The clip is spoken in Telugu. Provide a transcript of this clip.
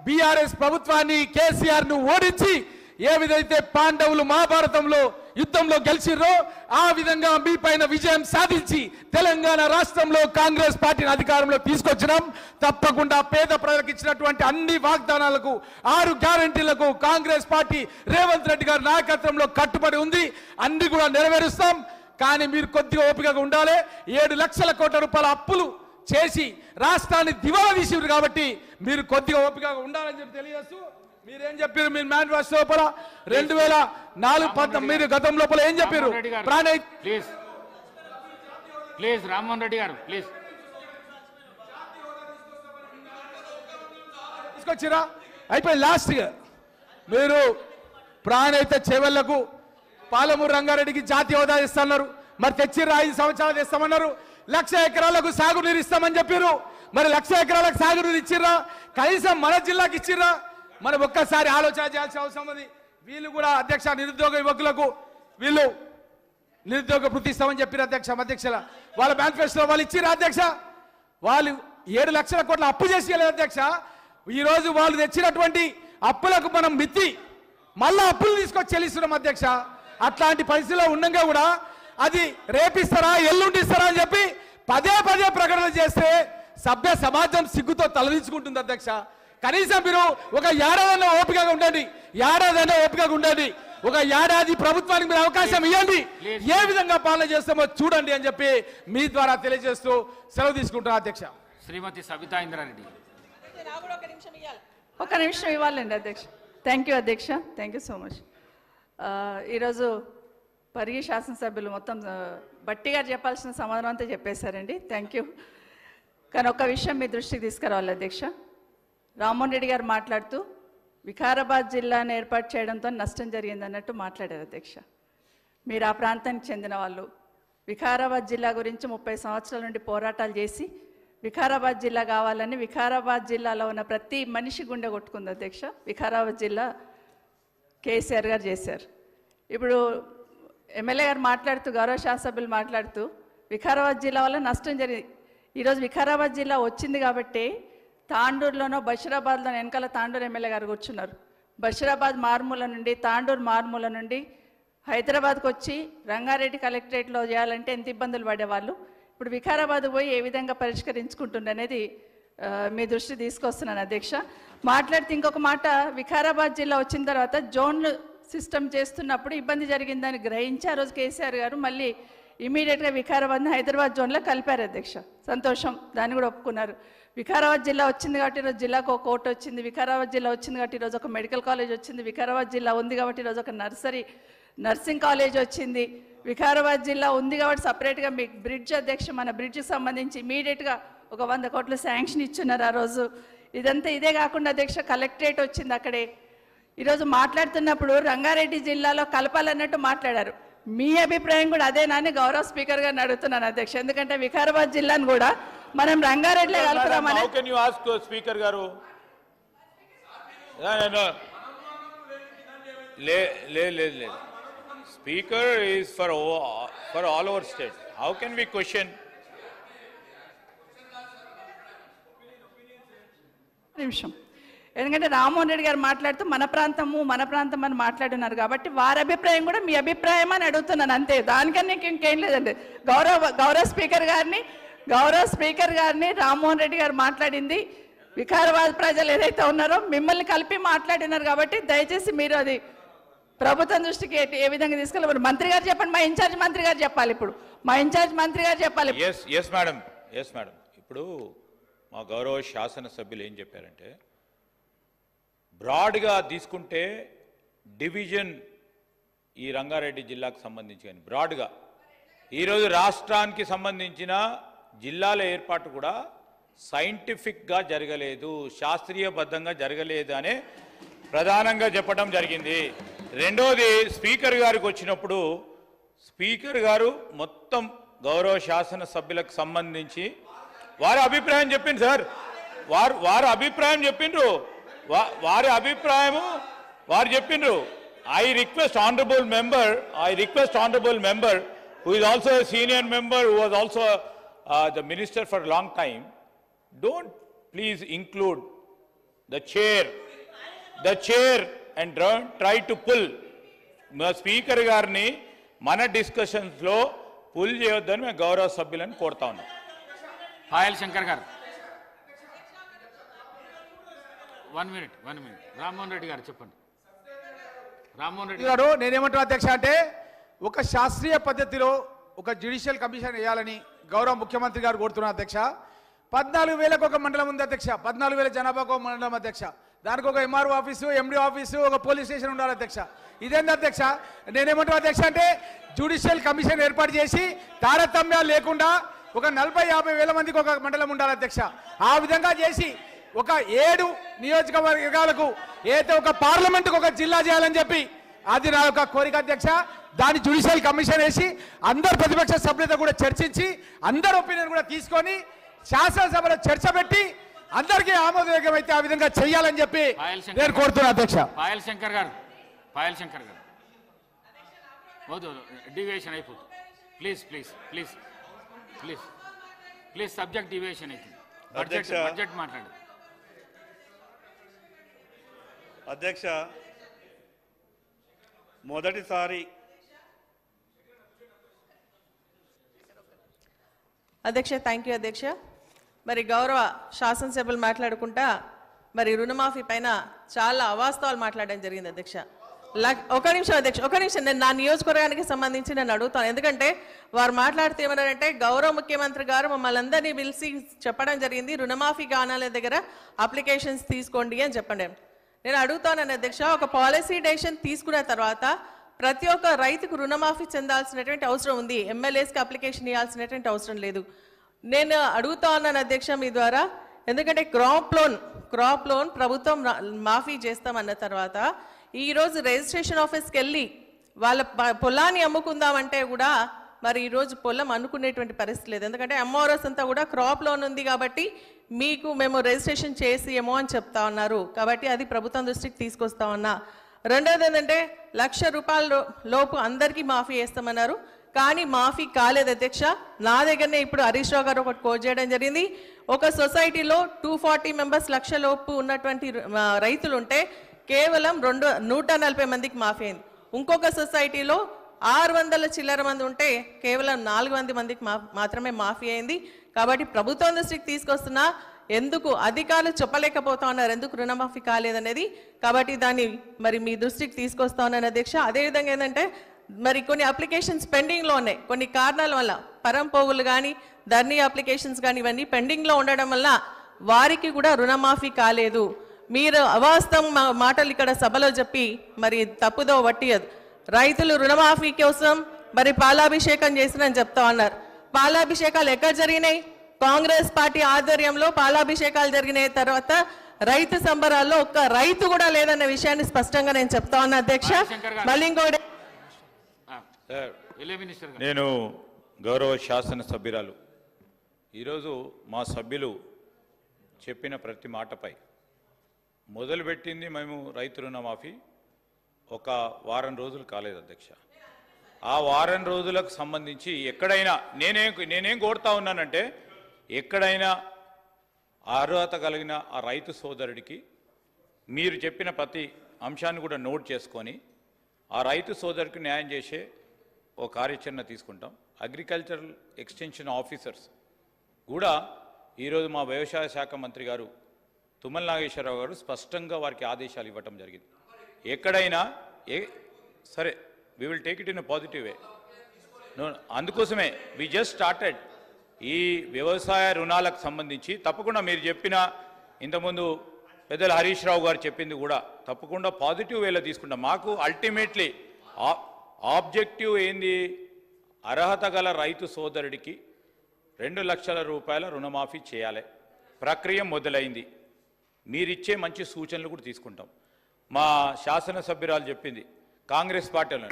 బీఆర్ఎస్ ప్రభుత్వాన్ని కేసీఆర్ ను ఓడించి ఏ విధైతే పాండవులు మహాభారతంలో యుద్ధంలో గెలిచిర్రో ఆ విధంగా మీ పైన విజయం సాధించి తెలంగాణ రాష్ట్రంలో కాంగ్రెస్ పార్టీని అధికారంలో తీసుకొచ్చినాం. తప్పకుండా పేద ప్రజలకు ఇచ్చినటువంటి అన్ని వాగ్దానాలకు 6 గ్యారెంటీలకు కాంగ్రెస్ పార్టీ రేవంత్ రెడ్డి గారి నాయకత్వంలో కట్టుబడి ఉంది. అన్ని కూడా నెరవేరుస్తాం. కానీ మీరు కొద్దిగా ఓపికగా ఉండాలి. 7 లక్షల కోట్ల రూపాయల అప్పులు చేసి రాష్ట్రాన్ని దివాలా తీసిరు కాబట్టి మీరు కొద్దిగా ఓపికగా ఉండాలని చెప్పి తెలియజేస్తూ మీరేం చెప్పారు? మీరు మేనిఫెస్టో లోపల 2004 మీరు గతం లోపల ఏం చెప్పారు? ప్లీజ్ రామ్మోహన్ రెడ్డి గారు ప్లీజ్ తీసుకొచ్చిరా అయిపోయింది. లాస్ట్గా మీరు ప్రాణైతే చెవెళ్లకు పాలమూరు రంగారెడ్డికి జాతీయ హోదా ఇస్తున్నారు. మరి తెచ్చిర్రా? 5 సంవత్సరాలు ఇస్తామన్నారు. 1,00,000 ఎకరాలకు సాగునీరు ఇస్తామని చెప్పారు. మరి 1,00,000 ఎకరాలకు సాగునీరు ఇచ్చిర్రా? కనీసం మన జిల్లాకి ఇచ్చిర్రా? మనం ఒక్కసారి ఆలోచన చేయాల్సిన అవసరం ఉంది. వీళ్ళు కూడా అధ్యక్ష నిరుద్యోగ యువకులకు వీళ్ళు నిరుద్యోగ వృత్తి ఇస్తామని చెప్పారు అధ్యక్ష. వాళ్ళ మేనిఫెస్టోలో వాళ్ళు ఇచ్చిర్రా అధ్యక్ష? వాళ్ళు 7 లక్షల కోట్ల అప్పు చేసి అధ్యక్ష. ఈరోజు వాళ్ళు తెచ్చినటువంటి అప్పులకు మనం మిత్తి మళ్ళా అప్పులు తీసుకొచ్చి చెల్లిస్తున్నాం అధ్యక్ష. అట్లాంటి పరిస్థితిలో ఉండగా కూడా అది రేపిస్తారా ఎల్లుండి ఇస్తారా అని చెప్పి పదే ప్రకటన చేస్తే సభ్య సమాజం సిగ్గుతో తలదించుకుంటుంది అధ్యక్ష. కనీసం మీరు ఒక ఏడాదైనా ఓపికగా ఉండండి. ఒక ఏడాది ప్రభుత్వానికి మీరు అవకాశం ఇవ్వండి. ఏ విధంగా పాలన చేస్తామో చూడండి అని చెప్పి మీ ద్వారా తెలియజేస్తూ సెలవు తీసుకుంటున్నా అధ్యక్ష. శ్రీమతి సబితా ఇంద్రారెడ్డి. ఒక నిమిషం ఇవ్వాలండి అధ్యక్ష. థ్యాంక్ యూ అధ్యక్ష. Thank you so much. ఈరోజు పరిగి శాసనసభ్యులు మొత్తం బట్టి గారు చెప్పాల్సిన సమాధానం అంతా చెప్పేశారండి. Thank you. కానీ ఒక విషయం మీ దృష్టికి తీసుకురావాలి అధ్యక్ష. రామ్మోహన్ రెడ్డి గారు మాట్లాడుతూ వికారాబాద్ జిల్లాను ఏర్పాటు చేయడంతో నష్టం జరిగింది అన్నట్టు మాట్లాడారు అధ్యక్ష. మీరు ఆ ప్రాంతానికి చెందిన వాళ్ళు. వికారాబాద్ జిల్లా గురించి 30 సంవత్సరాల నుండి పోరాటాలు చేసి వికారాబాద్ జిల్లా కావాలని వికారాబాద్ జిల్లాలో ఉన్న ప్రతి మనిషి గుండె కొట్టుకుంది అధ్యక్ష. వికారాబాద్ జిల్లా కేసీఆర్ గారు చేశారు. ఇప్పుడు ఎమ్మెల్యే గారు మాట్లాడుతూ గౌరవ శాసనసభ్యులు మాట్లాడుతూ వికారాబాద్ జిల్లా వల్ల నష్టం జరిగింది. ఈరోజు వికారాబాద్ జిల్లా వచ్చింది కాబట్టి తాండూరులోనో బషీరాబాద్లో వెనకాల తాండూరు ఎమ్మెల్యే గారు కూర్చున్నారు. బషీరాబాద్ మారుమూల నుండి తాండూరు మారుమూల నుండి హైదరాబాద్కు వచ్చి రంగారెడ్డి కలెక్టరేట్లో చేయాలంటే ఎంత ఇబ్బందులు పడేవాళ్ళు. ఇప్పుడు వికారాబాద్ పోయి ఏ విధంగా పరిష్కరించుకుంటుండే అనేది మీ దృష్టి తీసుకొస్తున్నాను అధ్యక్ష. మాట్లాడితే ఇంకొక మాట, వికారాబాద్ జిల్లా వచ్చిన తర్వాత జోన్లు సిస్టమ్ చేస్తున్నప్పుడు ఇబ్బంది జరిగిందని గ్రహించి ఆ రోజు కేసీఆర్ గారు మళ్ళీ ఇమీడియట్గా వికారాబాద్ని హైదరాబాద్ జోన్లో కలిపారు అధ్యక్ష. సంతోషం, దాన్ని కూడా ఒప్పుకున్నారు. వికారాబాద్ జిల్లా వచ్చింది కాబట్టి ఈరోజు జిల్లాకు ఒక కోర్టు వచ్చింది. వికారాబాద్ జిల్లా వచ్చింది కాబట్టి ఈరోజు ఒక మెడికల్ కాలేజ్ వచ్చింది. వికారాబాద్ జిల్లా ఉంది కాబట్టి ఈరోజు ఒక నర్సింగ్ కాలేజ్ వచ్చింది. వికారాబాద్ జిల్లా ఉంది కాబట్టి సపరేట్గా మీకు బ్రిడ్జ్ అధ్యక్ష, మన బ్రిడ్జ్కి సంబంధించి ఇమీడియట్గా ఒక 100 కోట్లు శాంక్షన్ ఇచ్చున్నారు ఆ రోజు. ఇదంతా ఇదే కాకుండా అధ్యక్ష కలెక్టరేట్ వచ్చింది అక్కడే. ఈరోజు మాట్లాడుతున్నప్పుడు రంగారెడ్డి జిల్లాలో కలపాలన్నట్టు మాట్లాడారు. మీ అభిప్రాయం కూడా అదేనా అని గౌరవ స్పీకర్ గారిని అడుగుతున్నాను అధ్యక్ష. ఎందుకంటే వికారాబాద్ జిల్లాను కూడా మనం రంగారెడ్డిలో కలుపుదామని. How can you ask speaker గారు? లేదు speaker is for all our state. How can we question? నిమిషం. ఎందుకంటే రామ్మోహన్ రెడ్డి గారు మాట్లాడుతూ మన ప్రాంతం అని మాట్లాడున్నారు కాబట్టి వారి అభిప్రాయం కూడా మీ అభిప్రాయం అని అడుగుతున్నాను అంతే. దానికన్నా ఇంకేం లేదండి. గౌరవ స్పీకర్ గారిని రామ్మోహన్ రెడ్డి గారు మాట్లాడింది వికారాబాద్ ప్రజలు ఏదైతే ఉన్నారో మిమ్మల్ని కలిపి మాట్లాడినారు కాబట్టి దయచేసి మీరు అది ప్రభుత్వం దృష్టికి ఏ విధంగా తీసుకెళ్ళారు మంత్రి గారు చెప్పండి. మా ఇన్ఛార్జ్ మంత్రి గారు చెప్పాలి. ఇప్పుడు మా ఇన్ఛార్జ్ మంత్రి గారు చెప్పాలి. Yes madam. ఇప్పుడు మా గౌరవ శాసనసభ్యులు ఏం చెప్పారంటే బ్రాడ్గా తీసుకుంటే డివిజన్ ఈ రంగారెడ్డి జిల్లాకు సంబంధించి కానీ బ్రాడ్గా ఈరోజు రాష్ట్రానికి సంబంధించిన జిల్లాల ఏర్పాటు కూడా సైంటిఫిక్గా జరగలేదు, శాస్త్రీయబద్ధంగా జరగలేదు అనే ప్రధానంగా చెప్పడం జరిగింది. రెండోది స్పీకర్ గారికి వచ్చినప్పుడు స్పీకర్ గారు మొత్తం గౌరవ శాసనసభ్యులకు సంబంధించి వారి అభిప్రాయం చెప్పింది సార్. వారి అభిప్రాయం చెప్పిండ్రు. వారు చెప్పిండ్రు. I request honorable member who is also a senior member, who was also the minister for a long time, don't please include the chair and try to pull. మా స్పీకర్ గారిని మన డిస్కషన్స్లో పుల్ చేయొద్దని మేము గౌరవ సభ్యులను కోరుతా ఉన్నాం. పాయల్ శంకర్ గారు 1 minute రామ్మోహన్ రెడ్డి గారు చెప్పండి. రామ్మోహన్ రెడ్డి గారు నేనేమంటున్నా అధ్యక్ష అంటే ఒక శాస్త్రీయ పద్ధతిలో ఒక జ్యుడిషియల్ కమిషన్ వేయాలని గౌరవ ముఖ్యమంత్రి గారు కోరుతున్నారు అధ్యక్ష. 14,000 ఒక మండలం ఉంది అధ్యక్ష, 14,000 జనాభాకు ఒక మండలం అధ్యక్ష. దానికి ఒక ఎంఆర్ఓ ఆఫీసు, ఎండి ఆఫీసు, ఒక పోలీస్ స్టేషన్ ఉండాలి అధ్యక్ష. ఇదేంటి అధ్యక్ష? నేనేమంటున్నా అధ్యక్ష అంటే జ్యుడిషియల్ కమిషన్ ఏర్పాటు చేసి తారతమ్యాలు లేకుండా ఒక 40-50 వేల మందికి ఒక మండలం ఉండాలి అధ్యక్ష. ఆ విధంగా చేసి ఒక 7 నియోజకవర్గాలకు ఏదైతే ఒక పార్లమెంటుకు ఒక జిల్లా చేయాలని చెప్పి అది నా యొక్క కోరిక అధ్యక్ష. దాని జ్యుడిషియల్ కమిషన్ వేసి అందరు ప్రతిపక్ష సభ్యులతో కూడా చర్చించి అందరి ఒపీనియన్ కూడా తీసుకొని శాసనసభలో చర్చ పెట్టి అందరికీ ఆమోదయోగ్యమైతే ఆ విధంగా చేయాలని చెప్పి నేను కోరుతున్నా అధ్యక్ష. పాయల్ శంకర్ గారు వద్దు, డివియేషన్ అయిపోతుంది. ప్లీజ్ సబ్జెక్ట్ డివియేషన్ అవుతుంది. బడ్జెట్ మాట్లాడు అధ్యక్ష. మొదటిసారి అధ్యక్ష థ్యాంక్ యూ అధ్యక్ష. మరి గౌరవ శాసనసభ్యులు మాట్లాడుకుంటా మరి రుణమాఫీ పైన చాలా అవాస్తవాలు మాట్లాడడం జరిగింది అధ్యక్ష. ఒక నిమిషం అధ్యక్ష, ఒక నిమిషం. నేను నా నియోజకవర్గానికి సంబంధించి నేను అడుగుతాను. ఎందుకంటే వారు మాట్లాడితే ఏమన్నారంటే గౌరవ ముఖ్యమంత్రి గారు మమ్మల్ని అందరినీ పిలిచి చెప్పడం జరిగింది రుణమాఫీ కానాల దగ్గర అప్లికేషన్స్ తీసుకోండి అని చెప్పండి. నేను అడుగుతాను అధ్యక్ష, ఒక పాలసీ డెసిషన్ తీసుకున్న తర్వాత ప్రతి ఒక్క రైతుకు రుణమాఫీ చెందాల్సినటువంటి అవసరం ఉంది, ఎమ్మెల్యేస్కి అప్లికేషన్ ఇవ్వాల్సినటువంటి అవసరం లేదు. నేను అడుగుతా ఉన్నాను అధ్యక్ష మీ ద్వారా, ఎందుకంటే క్రాప్ లోన్ ప్రభుత్వం మాఫీ చేస్తామన్న తర్వాత ఈరోజు రిజిస్ట్రేషన్ ఆఫీస్కి వెళ్ళి వాళ్ళ పొలాన్ని అమ్ముకుందామంటే కూడా మరి ఈరోజు పొలం అనుకునేటువంటి పరిస్థితి లేదు. ఎందుకంటే ఎంఆర్ఓస్ అంతా కూడా క్రాప్ లోన్ ఉంది కాబట్టి మీకు మేము రిజిస్ట్రేషన్ చేసి ఏమో అని చెప్తా ఉన్నారు. కాబట్టి అది ప్రభుత్వం దృష్టికి తీసుకొస్తా ఉన్నా. రెండోది ఏంటంటే 1,00,000 రూపాయల లోపు అందరికీ మాఫీ చేస్తామన్నారు, కానీ మాఫీ కాలేదు అధ్యక్ష. నా దగ్గరనే ఇప్పుడు హరీష్ రావు గారు ఒకటి కోట్ చేయడం జరిగింది. ఒక సొసైటీలో 240 మెంబర్స్ 1,00,000 లోపు ఉన్నటువంటి రైతులు ఉంటే కేవలం 140 మందికి మాఫీ అయింది. ఇంకొక సొసైటీలో 600 చిల్లర మంది ఉంటే కేవలం 400 మందికి మాత్రమే మాఫీ అయింది. కాబట్టి ప్రభుత్వం దృష్టికి తీసుకొస్తున్నా ఎందుకు అధికారులు చెప్పలేకపోతా ఉన్నారు ఎందుకు రుణమాఫీ కాలేదనేది. కాబట్టి దాన్ని మరి మీ దృష్టికి తీసుకొస్తా ఉన్నాను అధ్యక్ష. అదేవిధంగా ఏంటంటే మరి కొన్ని అప్లికేషన్స్ పెండింగ్లో ఉన్నాయి, కొన్ని కారణాల వల్ల పరంపోవులు కానీ ధర్నీ అప్లికేషన్స్ కానీ ఇవన్నీ పెండింగ్లో ఉండడం వల్ల వారికి కూడా రుణమాఫీ కాలేదు. మీరు అవాస్తవం మాటలు ఇక్కడ సభలో చెప్పి మరి తప్పుదో పట్టియదు. రైతులు రుణమాఫీ కోసం మరి పాలాభిషేకం చేసినని చెప్తా ఉన్నారు. పాలాభిషేకాలు ఎక్కడ జరిగినాయి? కాంగ్రెస్ పార్టీ ఆధ్వర్యంలో పాలాభిషేకాలు జరిగిన తర్వాత రైతు సంబరాల్లో ఒక్క రైతు కూడా లేదన్న విషయాన్ని స్పష్టంగా నేను చెప్తా ఉన్నా అధ్యక్ష. మళ్ళీ ఇంకోటి, నేను గౌరవ శాసన సభ్యురాలు ఈరోజు మా సభ్యులు చెప్పిన ప్రతి మాటపై మొదలుపెట్టింది మేము రైతు రుణమాఫీ ఒక వారం రోజులు కాలేదు అధ్యక్ష. ఆ వారం రోజులకు సంబంధించి ఎక్కడైనా నేనేం కోరుతా ఉన్నానంటే ఎక్కడైనా అర్హత కలిగిన ఆ రైతు సోదరుడికి మీరు చెప్పిన ప్రతి అంశాన్ని కూడా నోట్ చేసుకొని ఆ రైతు సోదరుడికి న్యాయం చేసే ఓ కార్యాచరణ తీసుకుంటాం. అగ్రికల్చరల్ ఎక్స్టెన్షన్ ఆఫీసర్స్ కూడా ఈరోజు మా వ్యవసాయ శాఖ మంత్రి గారు తుమ్మల నాగేశ్వరరావు గారు స్పష్టంగా వారికి ఆదేశాలు ఇవ్వటం జరిగింది. ఎక్కడైనా సరే we will take it in a positive way. అందుకోసమే వి జస్ట్ స్టార్టెడ్ ఈ వ్యవసాయ రుణాలకు సంబంధించి తప్పకుండా మీరు చెప్పిన ఇంతకుముందు పెద్దలు హరీష్ రావు గారు చెప్పింది కూడా తప్పకుండా పాజిటివ్ వేలో తీసుకుంటాం. మాకు అల్టిమేట్లీ ఆబ్జెక్టివ్ ఏంది? అర్హత గల రైతు సోదరుడికి 2 లక్షల రూపాయల రుణమాఫీ చేయాలి. ప్రక్రియ మొదలైంది. మీరిచ్చే మంచి సూచనలు కూడా తీసుకుంటాం. మా శాసనసభ్యురాలు చెప్పింది కాంగ్రెస్ పార్టీలో